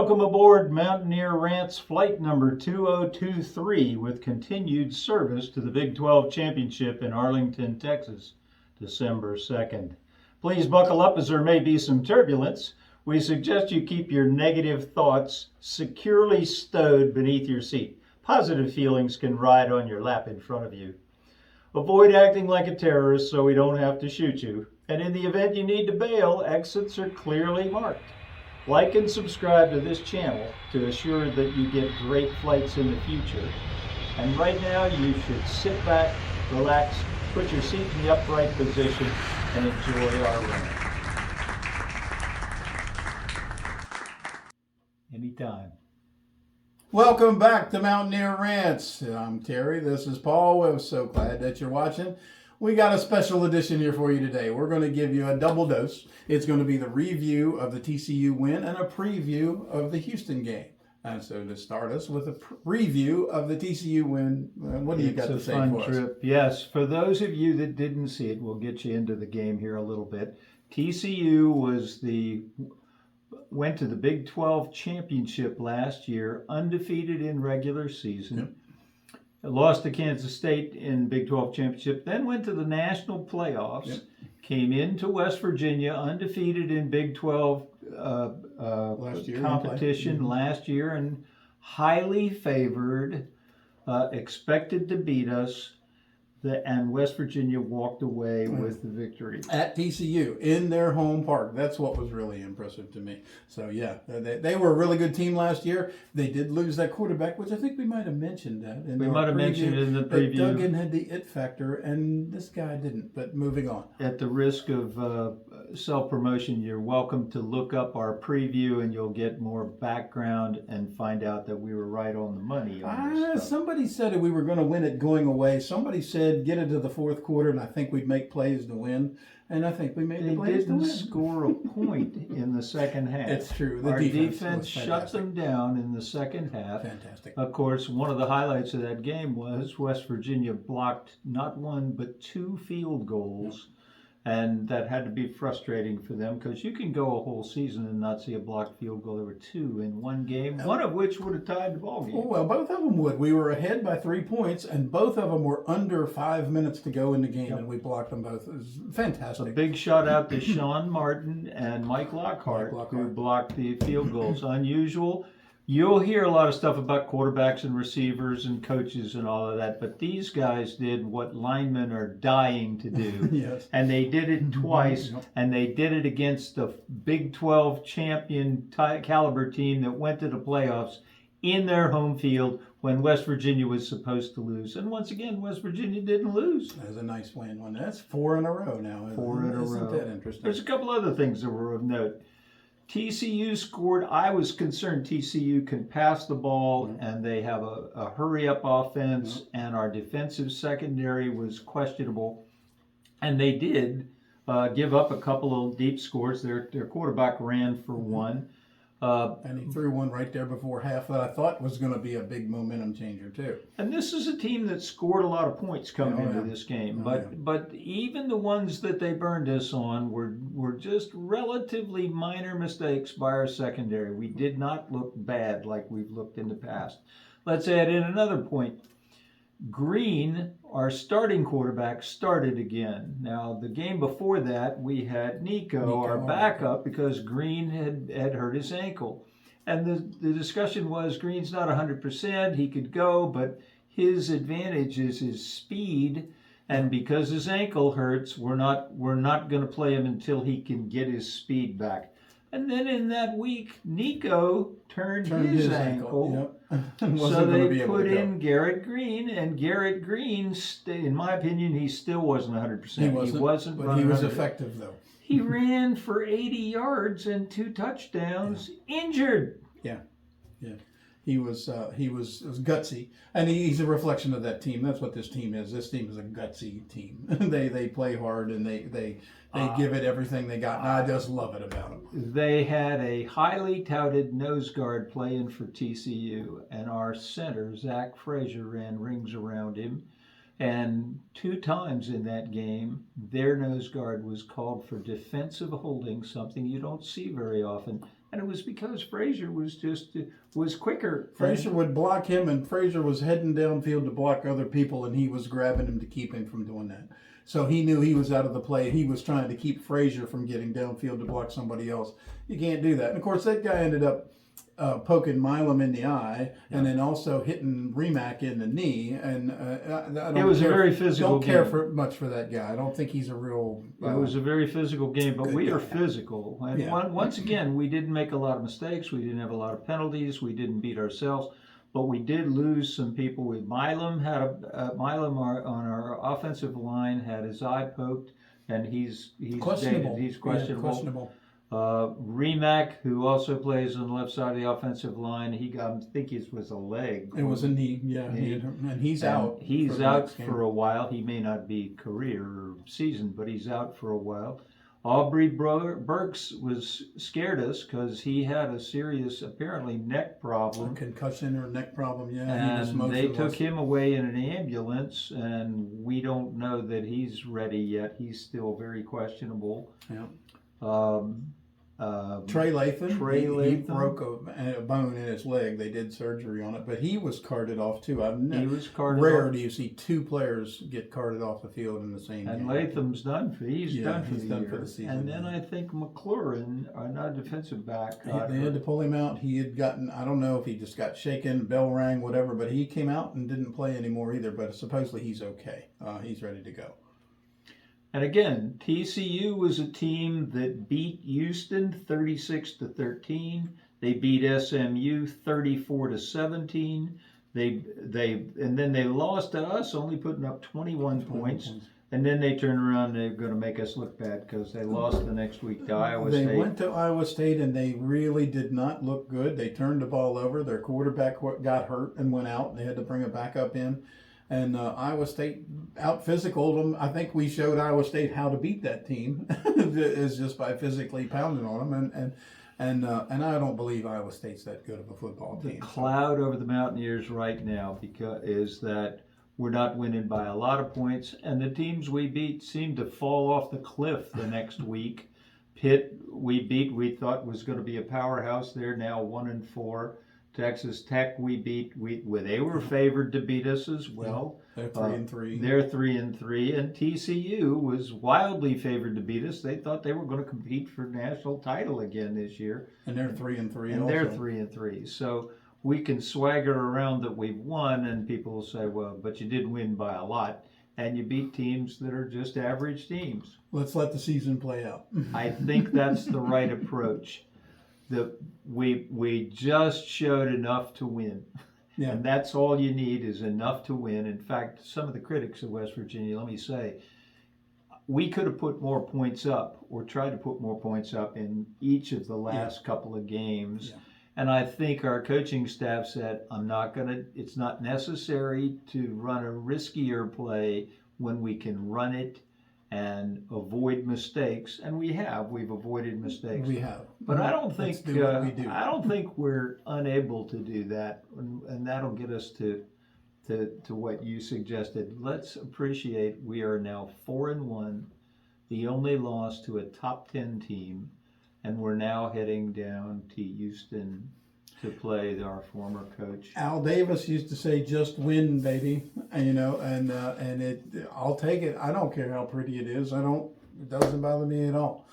Welcome aboard Mountaineer Rants flight number 2023 with continued service to the Big 12 Championship in Arlington, Texas, December 2nd. Please buckle up as there may be some turbulence. We suggest you keep your negative thoughts securely stowed beneath your seat. Positive feelings can ride on your lap in front of you. Avoid acting like a terrorist so we don't have to shoot you. And in the event you need to bail, exits are clearly marked. Like and subscribe to this channel to assure that you get great flights in the future. And right now you should sit back, relax, put your seat in the upright position, and enjoy our run. Anytime. Welcome back to Mountaineer Rants. I'm Terry. This is Paul. We're so glad that you're watching. We got a special edition here for you today. We're going to give you a double dose. It's going to be the review of the TCU win and a preview of the Houston game. And so to start us with a review of the TCU win, what do you got to say for us? It's a fun trip. Yes, for those of you that didn't see it, we'll get you into the game here a little bit. TCU went to the Big 12 Championship last year, undefeated in regular season. Yep. Lost to Kansas State in Big 12 Championship, then went to the national playoffs, Yep. Came into West Virginia undefeated in Big 12 competition last year, and highly favored, expected to beat us, and West Virginia walked away with the victory. At TCU, in their home park. That's what was really impressive to me. So, yeah, they were a really good team last year. They did lose that quarterback, which I think we might have mentioned that. We might have mentioned it in the preview. Duggan had the it factor, and this guy didn't. But moving on. At the risk of self-promotion, you're welcome to look up our preview, and you'll get more background and find out that we were right on the money on this stuff. Somebody said we were going to win it going away. Somebody said get into the fourth quarter, and I think we'd make plays to win. And I think we made the plays to win. They didn't score a point in the second half. It's true. Our defense shut them down in the second half. Fantastic. Of course, one of the highlights of that game was West Virginia blocked not one but two field goals. And that had to be frustrating for them because you can go a whole season and not see a blocked field goal. There were two in one game, one of which would have tied the ball game. Oh, well, both of them would. We were ahead by 3 points, and both of them were under 5 minutes to go in the game, and we blocked them both. It was fantastic. A big shout out to Sean Martin and Mike Lockhart, who blocked the field goals. Unusual. You'll hear a lot of stuff about quarterbacks and receivers and coaches and all of that, but these guys did what linemen are dying to do. Yes. And they did it twice, and they did it against the Big 12 champion caliber team that went to the playoffs in their home field when West Virginia was supposed to lose. And once again, West Virginia didn't lose. That was a nice win. That's 4 in a row now. Isn't that interesting? There's a couple other things that were of note. TCU scored. I was concerned TCU can pass the ball and they have a hurry-up offense, and our defensive secondary was questionable. And they did give up a couple of deep scores. Their quarterback ran for one. And he threw one right there before half that I thought was going to be a big momentum changer too. And this is a team that scored a lot of points coming into this game. But even the ones that they burned us on were just relatively minor mistakes by our secondary. We did not look bad like we've looked in the past. Let's add in another point. Green, our starting quarterback, started again. Now, the game before that, we had Nico, our backup, because Green had hurt his ankle. And the discussion was Green's not 100%. He could go, but his advantage is his speed. And because his ankle hurts, we're not going to play him until he can get his speed back. And then in that week, Nico turned his ankle. So they put in Garrett Green, and Garrett Green, in my opinion, he still wasn't 100%. He wasn't, but he was effective though. He ran for 80 yards and 2 touchdowns, injured. Yeah. He was gutsy, and he's a reflection of that team. That's what this team is. This team is a gutsy team. They play hard, and they give it everything they got. And I just love it about them. They had a highly touted nose guard playing for TCU, and our center, Zach Frazier, ran rings around him. And 2 times in that game, their nose guard was called for defensive holding, something you don't see very often. And it was because Frazier was quicker. Frazier would block him, and Frazier was heading downfield to block other people, and he was grabbing him to keep him from doing that. So he knew he was out of the play. He was trying to keep Frazier from getting downfield to block somebody else. You can't do that. And of course, that guy ended up poking Milam in the eye, and then also hitting Remack in the knee. And it was a very physical game. Don't care much for that guy. I don't think he's a real. It was a very physical game, but we are physical. And once again, we didn't make a lot of mistakes. We didn't have a lot of penalties. We didn't beat ourselves. But we did lose some people. With Milam on our offensive line had his eye poked, and he's questionable. He's questionable. Yeah, questionable. Remack, who also plays on the left side of the offensive line, he got, I think it was a leg. It was a knee, yeah. And he's out. He's out for a while. He may not be career or season, but he's out for a while. Aubrey Burks scared us because he had a serious, apparently, neck problem. A concussion or neck problem, yeah. And they took him away in an ambulance, and we don't know that he's ready yet. He's still very questionable. Yeah. Trey Latham, he broke a bone in his leg. They did surgery on it, but he was carted off too. Rare do you see two players get carted off the field in the same game. And Latham's done for he's done for the season. And then I think McLaurin, our defensive back, they had to pull him out. He had gotten, I don't know if he just got shaken, bell rang, whatever, but he came out and didn't play anymore either. But supposedly he's okay. He's ready to go. And again, TCU was a team that beat Houston 36-13. They beat SMU 34-17. And then they lost to us, only putting up 21 points. And then they turned around and they're going to make us look bad because they lost the next week to Iowa State. They went to Iowa State and they really did not look good. They turned the ball over. Their quarterback got hurt and went out. They had to bring a backup in. And Iowa State out-physicaled them. I think we showed Iowa State how to beat that team is just by physically pounding on them. And I don't believe Iowa State's that good of a football team. The cloud over the Mountaineers right now is that we're not winning by a lot of points, and the teams we beat seem to fall off the cliff the next week. Pitt we thought was going to be a powerhouse. They're now 1-4. Texas Tech they were favored to beat us as well. They're 3-3. They're 3-3, and TCU was wildly favored to beat us. They thought they were going to compete for national title again this year. And they're 3-3. And they're 3-3. So we can swagger around that we've won, and people will say, well, but you did win by a lot, and you beat teams that are just average teams. Let's let the season play out. I think that's the right approach. We just showed enough to win. Yeah. And that's all you need is enough to win. In fact, some of the critics of West Virginia, let me say, we could have put more points up or tried to put more points up in each of the last couple of games. Yeah. And I think our coaching staff said, it's not necessary to run a riskier play when we can run it and avoid mistakes, and we've avoided mistakes. We have, but I don't think I don't think we're unable to do that, and that'll get us to what you suggested. Let's appreciate we are now 4-1, the only loss to a top 10 team, and we're now heading down to Houston to play our former coach. Al Davis used to say, "Just win, baby," and I'll take it. I don't care how pretty it is. It doesn't bother me at all.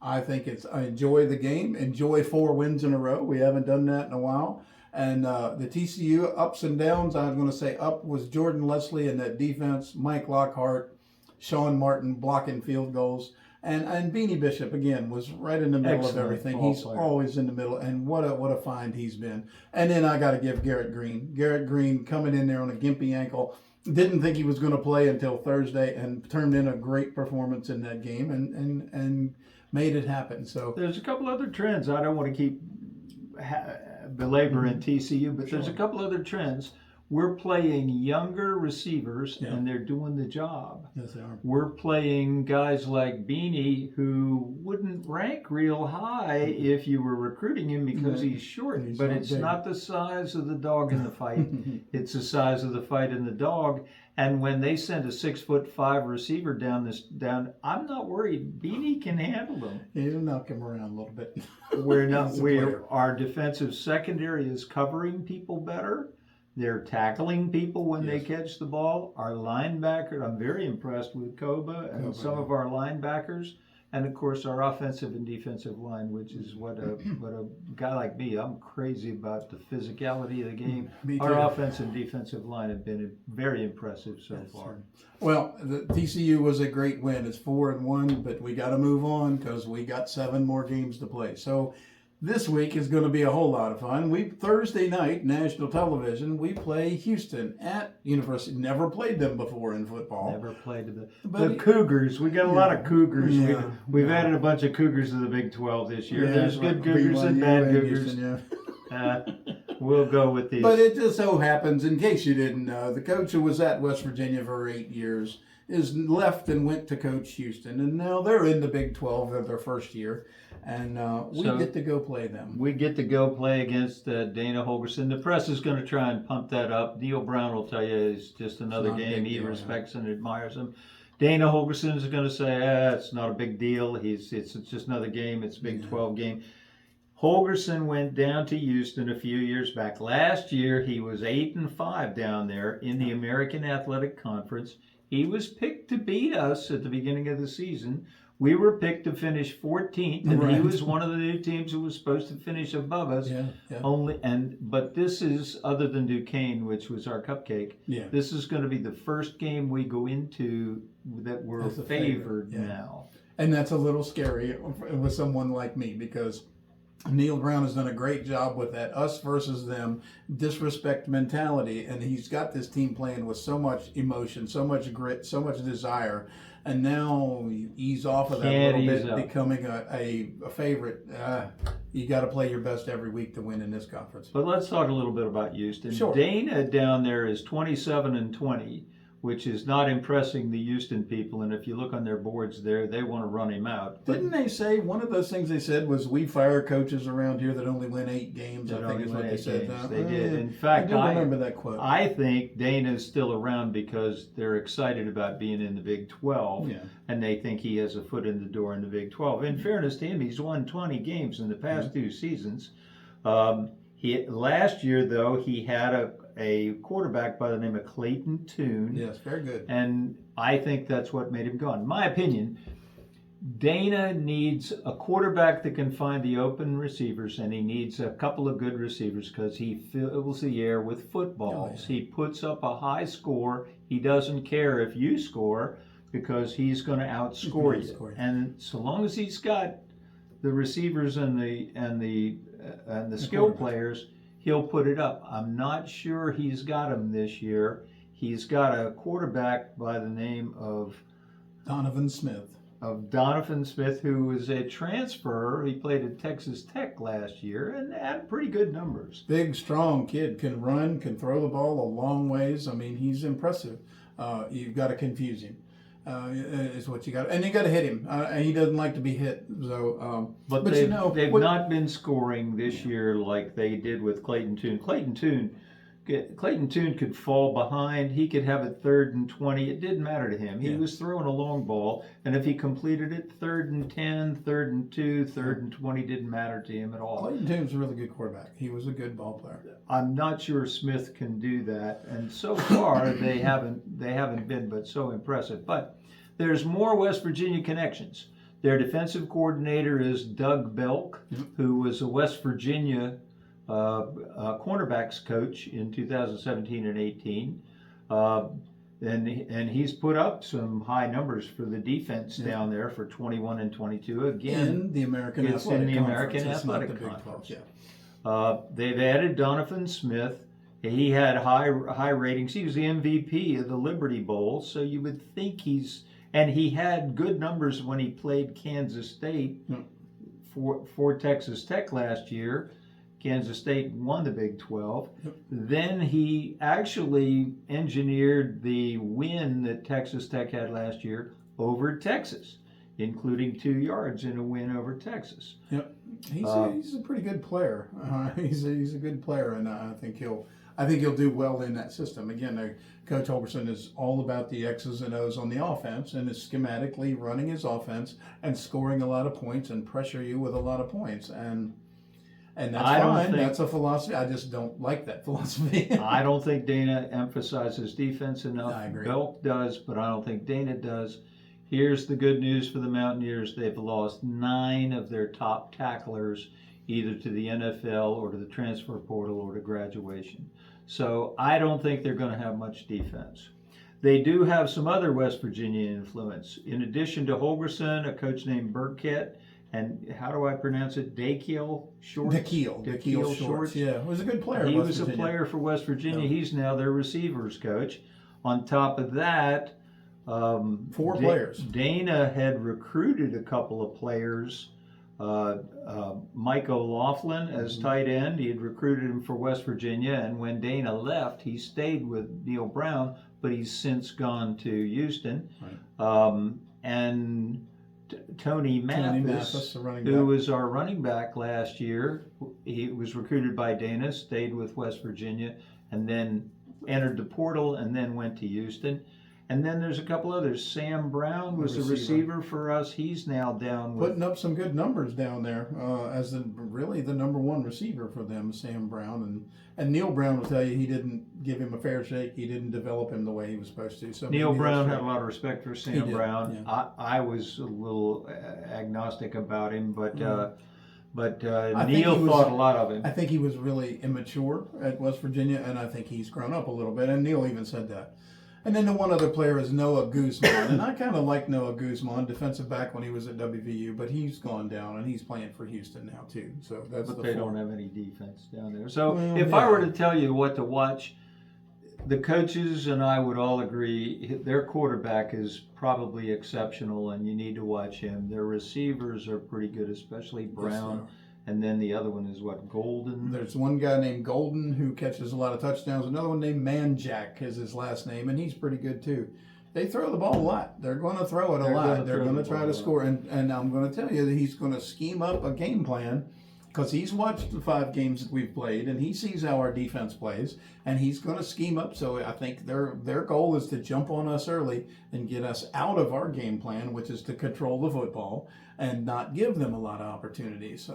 I think I enjoy the game. Enjoy 4 wins in a row. We haven't done that in a while. And the TCU ups and downs. I was going to say up was Jordan Leslie in that defense, Mike Lockhart, Sean Martin blocking field goals. And Beanie Bishop, again, was right in the middle of everything. He's always in the middle, and what a find he's been. And then I got to give Garrett Green. Garrett Green coming in there on a gimpy ankle. Didn't think he was going to play until Thursday and turned in a great performance in that game and made it happen. So there's a couple other trends. I don't want to keep belaboring TCU, but there's a couple other trends. We're playing younger receivers, and they're doing the job. Yes, they are. We're playing guys like Beanie, who wouldn't rank real high if you were recruiting him because he's short. But it's not the size of the dog in the fight. It's the size of the fight in the dog. And when they send a 6'5" receiver down, I'm not worried. Beanie can handle them. He'll knock him around a little bit. Our defensive secondary is covering people better. They're tackling people when they catch the ball. Our linebacker, I'm very impressed with Koba and some of our linebackers. And of course, our offensive and defensive line, which is what a guy like me, I'm crazy about the physicality of the game. Our offensive and defensive line have been very impressive so far. Well, the TCU was a great win. It's 4-1, but we got to move on because we got 7 more games to play. So this week is going to be a whole lot of fun. Thursday night, national television, we play Houston at University. Never played them before in football. Never played the Cougars. We got a lot of Cougars. Yeah, we've added a bunch of Cougars to the Big 12 this year. There's good Cougars and bad Cougars. We'll go with these. But it just so happens, in case you didn't know, the coach who was at West Virginia for 8 years is left and went to coach Houston, and now they're in the Big 12 of their first year. And we get to go play them. We get to go play against Dana Holgerson. The press is going to try and pump that up. Neil Brown will tell you it's just another game. He respects and admires him. Dana Holgerson is going to say, it's not a big deal. It's just another game. It's a Big 12 game. Holgerson went down to Houston a few years back. Last year, he was 8-5 down there in the American Athletic Conference. He was picked to beat us at the beginning of the season. We were picked to finish 14th, and he was one of the new teams who was supposed to finish above us. But this is, other than Duquesne, which was our cupcake. This is going to be the first game we go into that we're favored now. And that's a little scary with someone like me, because Neil Brown has done a great job with that us versus them disrespect mentality, and he's got this team playing with so much emotion, so much grit, so much desire, and now you ease off of that a little bit, becoming a favorite. You got to play your best every week to win in this conference. But let's talk a little bit about Houston. Sure. Dana down there is 27-20. Which is not impressing the Houston people, and if you look on their boards there, they want to run him out. Didn't they say, one of those things they said was, we fire coaches around here that only win 8 games? I think is what they said. They did. In fact, I remember that quote. I think Dana's still around because they're excited about being in the Big 12, and they think he has a foot in the door in the Big 12. In fairness to him, he's won 20 games in the past 2 seasons. Last year, though, he had a quarterback by the name of Clayton Tune. Yes, very good. And I think that's what made him go. In my opinion, Dana needs a quarterback that can find the open receivers, and he needs a couple of good receivers because he fills the air with footballs. He puts up a high score. He doesn't care if you score because he's going to outscore you. And so long as he's got the receivers and the skill players, he'll put it up. I'm not sure he's got them this year. He's got a quarterback by the name of Donovan Smith. Who was a transfer. He played at Texas Tech last year and had pretty good numbers. Big, strong kid, can run, can throw the ball a long ways. I mean, he's impressive. You've got to confuse him. Is what you got, and you got to hit him. And he doesn't like to be hit. So, but they've not been scoring this year like they did with Clayton Tune. Clayton Tune could fall behind. He could have it 3rd and 20. It didn't matter to him. He was throwing a long ball, and if he completed it, 3rd and 10, 3rd and 2, 3rd and 20 didn't matter to him at all. Clayton Tune's a really good quarterback. He was a good ball player. I'm not sure Smith can do that, and so far they haven't been but so impressive. But there's more West Virginia connections. Their defensive coordinator is Doug Belk, who was a West Virginia cornerbacks coach in 2017 and 18. And he's put up some high numbers for the defense down there for 21 and 22. Again, in the American Athletic Conference. They've added Donovan Smith. He had high ratings. He was the MVP of the Liberty Bowl, so you would think and he had good numbers when he played Kansas State for Texas Tech last year. Kansas State won the Big 12. Then he actually engineered the win that Texas Tech had last year over Texas, including 2 yards in a win over Texas. He's a pretty good player. He's a good player, and I think he'll I think he'll do well in that system. Again, Coach Holgerson is all about the X's and O's on the offense and is schematically running his offense and scoring a lot of points and pressure you with a lot of points. And that's fine. That's a philosophy. I just don't like that philosophy. I don't think Dana emphasizes defense enough. I agree. Belk does, but I don't think Dana does. Here's the good news for the Mountaineers. They've lost 9 of their top tacklers, either to the NFL or to the transfer portal or to graduation. So I don't think they're going to have much defense. They do have some other West Virginia influence. In addition to Holgerson, a coach named Burkett, and how do I pronounce it? Dakiel Shorts? Dakiel Shorts. Yeah, he was a good player. He was a player for West Virginia. Yeah. He's now their receivers coach. On top of that, 4 players. Dana had recruited a couple of players. Mike O'Laughlin as tight end. He had recruited him for West Virginia, and when Dana left, he stayed with Neil Brown, but he's since gone to Houston. Right. And Tony Mathis, who was our running back last year, he was recruited by Dana, stayed with West Virginia, and then entered the portal, and then went to Houston. And then there's a couple others. Sam Brown was a receiver for us. He's now down with... Putting up some good numbers down there as really the number 1 receiver for them, Sam Brown. And Neil Brown will tell you he didn't give him a fair shake. He didn't develop him the way he was supposed to. So Neil Brown had a lot of respect for Sam Brown. Yeah. I was a little agnostic about him, but Neil thought a lot of him. I think he was really immature at West Virginia, and I think he's grown up a little bit. And Neil even said that. And then the one other player is Noah Guzman. And I kind of like Noah Guzman, defensive back when he was at WVU, but he's gone down, and he's playing for Houston now, too. So that's But they don't have any defense down there. So if I were to tell you what to watch, the coaches and I would all agree their quarterback is probably exceptional, and you need to watch him. Their receivers are pretty good, especially Brown. Yes, and then the other one is what, Golden? There's one guy named Golden who catches a lot of touchdowns. Another one named Manjack is his last name, and he's pretty good too. They throw the ball a lot. They're going to throw it a lot. They're going to try to score. And I'm going to tell you that he's going to scheme up a game plan because he's watched the 5 games that we've played, and he sees how our defense plays, and he's going to scheme up. So I think their goal is to jump on us early and get us out of our game plan, which is to control the football and not give them a lot of opportunities.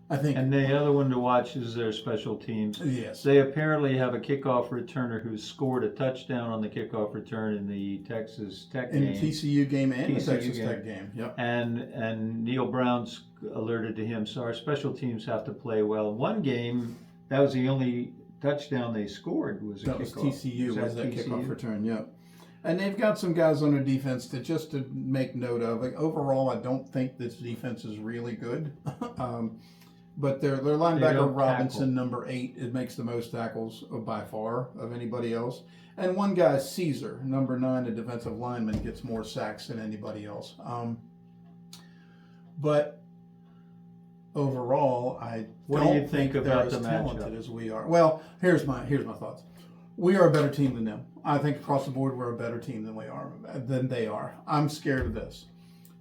I think. And the other one to watch is their special teams. Yes. They apparently have a kickoff returner who scored a touchdown on the kickoff return in the Texas Tech game. In the TCU game and the Texas Tech game. Yep. And Neil Brown's alerted to him. So our special teams have to play well. One game, that was the only touchdown they scored was a kickoff. That was TCU, was that kickoff return, yep. And they've got some guys on their defense that just to make note of. Like, overall, I don't think this defense is really good. But their linebacker Robinson, number 8, it makes the most tackles by far of anybody else. And one guy, Caesar, number 9, a defensive lineman, gets more sacks than anybody else. But overall, I don't think they're as talented as we are. Well, here's my thoughts. We are a better team than them. I think across the board we're a better team than they are. I'm scared of this.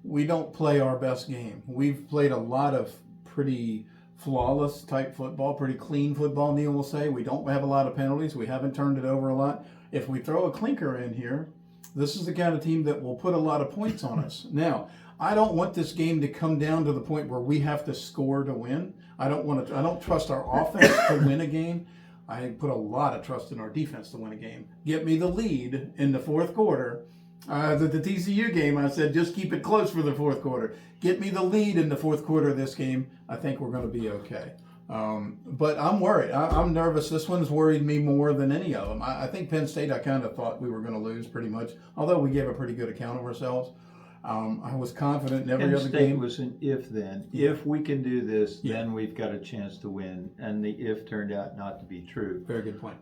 We don't play our best game. We've played a lot of pretty flawless type football, pretty clean football, Neil will say. We don't have a lot of penalties. We haven't turned it over a lot. If we throw a clinker in here, this is the kind of team that will put a lot of points on us. Now, I don't want this game to come down to the point where we have to score to win. I don't trust our offense to win a game. I put a lot of trust in our defense to win a game. Get me the lead in the 4th quarter. At the TCU game, I said, just keep it close for the 4th quarter. Get me the lead in the 4th quarter of this game. I think we're going to be okay. But I'm worried. I'm nervous. This one's worried me more than any of them. I think Penn State, I kind of thought we were going to lose pretty much, although we gave a pretty good account of ourselves. I was confident in every other game. Penn State was an if-then. Yeah. If we can do this, then we've got a chance to win. And the if turned out not to be true. Very good point.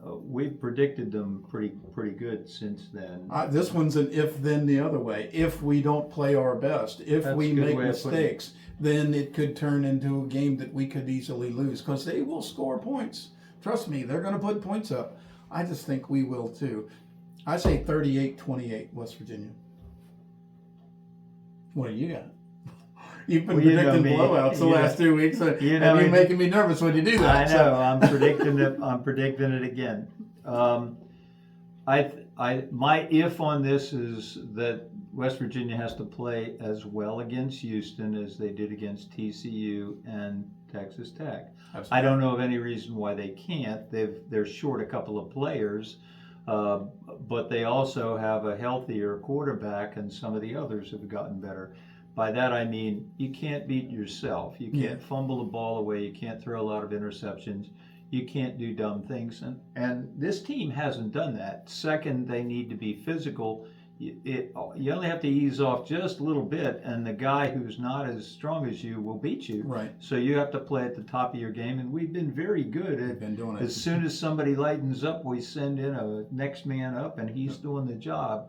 We've predicted them pretty good since then. This one's an if, then the other way. If we don't play our best, if we make mistakes, then it could turn into a game that we could easily lose because they will score points. Trust me, they're going to put points up. I just think we will too. I say 38-28 West Virginia. What do you got? You've been Well, you know predicting me. blowouts the You last 2 weeks, and you know you're me. making me nervous when you do that. I know. I'm predicting it. I'm predicting it again. My if on this is that West Virginia has to play as well against Houston as they did against TCU and Texas Tech. Absolutely. I don't know of any reason why they can't. They're short a couple of players, but they also have a healthier quarterback, and some of the others have gotten better. By that I mean you can't beat yourself. You can't fumble the ball away. You can't throw a lot of interceptions. You can't do dumb things, and this team hasn't done that. Second, they need to be physical. You only have to ease off just a little bit, and the guy who's not as strong as you will beat you. Right. So you have to play at the top of your game, and we've been very good at. Been doing it. As soon as somebody lightens up, we send in a next man up, and he's doing the job.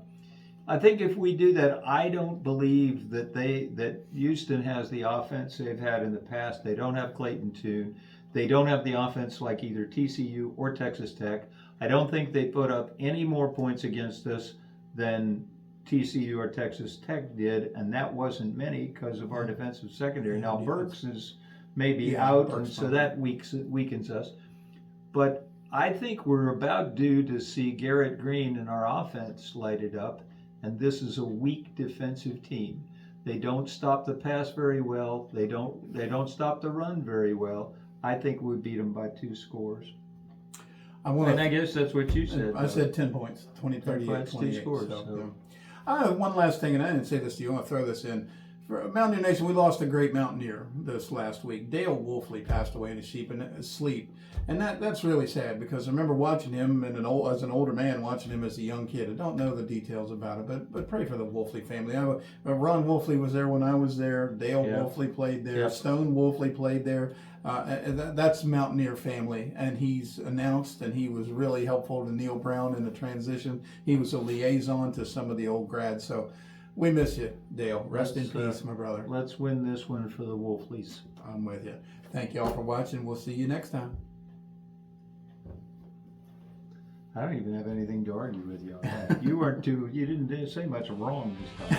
I think if we do that, I don't believe that Houston has the offense they've had in the past. They don't have Clayton Tune. They don't have the offense like either TCU or Texas Tech. I don't think they put up any more points against us than TCU or Texas Tech did, and that wasn't many because of our defensive secondary. Now Burks is maybe out, and so that weakens us. But I think we're about due to see Garrett Green and our offense lighted up, and this is a weak defensive team. They don't stop the pass very well. They don't stop the run very well. I think we beat them by 2 scores. And I guess that's what you said. I said 10 points, 20, 38, 28. 2 scores. So. I have one last thing, and I didn't say this to you. I want to throw this in. For Mountaineer Nation, we lost a great Mountaineer this last week. Dale Wolfley passed away in his sleep. And that's really sad, because I remember watching him as an older man, watching him as a young kid. I don't know the details about it, but pray for the Wolfley family. Ron Wolfley was there when I was there. Dale Wolfley played there. Stone Wolfley played there. That's Mountaineer family, and he's announced, and he was really helpful to Neil Brown in the transition. He was a liaison to some of the old grads, so we miss you, Dale. Rest in peace, my brother. Let's win this one for the Wolfleys. I'm with you. Thank you all for watching. We'll see you next time. I don't even have anything to argue with you on that. You didn't say much wrong this time.